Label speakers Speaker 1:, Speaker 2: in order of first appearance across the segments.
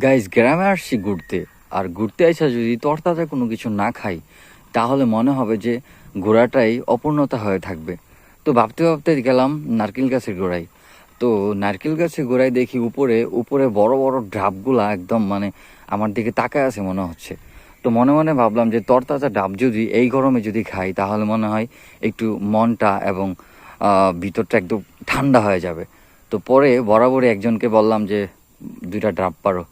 Speaker 1: Guys, গ্রামে আসছি ঘুরতে। আর ঘুরতে আইসা যদি তরতাজা কোনো কিছু না খাই, তাহলে মনে হবে যে ঘোরাটাই অপূর্ণতা হয়ে থাকবে। তো ভাবতে ভাবতে গেলাম নারকেল গাছের গোড়ায়। তো নারকেল গাছের গোড়ায় দেখি উপরে উপরে বড় বড় ডাবগুলা একদম মানে আমার দিকে তাকায় আছে মনে হচ্ছে। তো মনে মনে ভাবলাম যে তরতাজা ডাব যদি এই গরমে যদি খাই, তাহলে মনে হয় একটু মনটা এবং ভিতরটা একদম ঠান্ডা হয়ে যাবে। তো পরে বরাবরই একজনকে বললাম যে দুইটা ডাব পারো।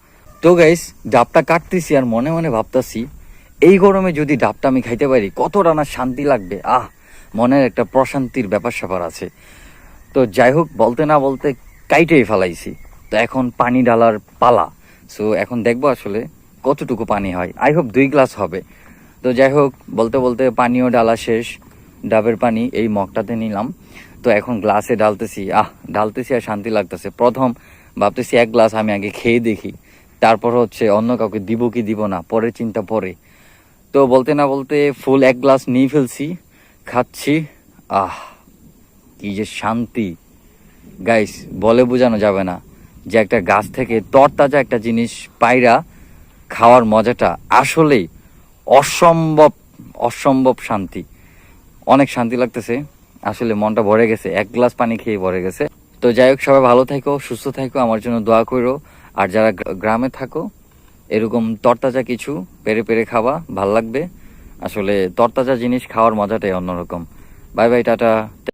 Speaker 1: তো গাইস, ডাবটা কাটতেছি আর মনে মনে ভাবতাছি এই গরমে যদি ডাবটা আমি খাইতে পারি কতটা না শান্তি লাগবে। মনের একটা প্রশান্তির ব্যাপার স্যাপার আছে। তো যাই হোক, বলতে না বলতে কাইটেই ফেলাইছি। তো এখন পানি ঢালার পালা। সো এখন দেখবো আসলে কতটুকু পানি হয়। আই হোপ 2 গ্লাস হবে। তো যাই হোক, বলতে বলতে পানিও ডালা শেষ। ডাবের পানি এই মগটাতে নিলাম। তো এখন গ্লাসে ঢালতেছি আর শান্তি লাগতেছে। প্রথম ভাবতেছি 1 গ্লাস আমি আগে খেয়ে দেখি, তারপর হচ্ছে অন্য কাউকে দিব কি দিব না, পরে চিন্তা পরে। তো বলতে না বলতে ফুল 1 গ্লাস নিয়ে ফেলছি, খাচ্ছি। আহ কি যে শান্তি গাইস, বলে বোঝানো যাবে না যে একটা গাছ থেকে তরতাজা একটা জিনিস পায়রা খাওয়ার মজাটা আসলেই অসম্ভব অসম্ভব শান্তি। অনেক শান্তি লাগতেছে, আসলে মনটা ভরে গেছে, 1 গ্লাস পানি খেয়ে ভরে গেছে। তো যাই হোক, সবাই ভালো থাকো, সুস্থ থাকো, আমার জন্য দোয়া করো। আর যারা গ্রামে থাকো, এরকম তরতাজা কিছু পেরে পেরে খাওয়া ভাল লাগবে। আসলে তরতাজা জিনিস খাওয়ার মজাটাই অন্যরকম। Bye bye, tata.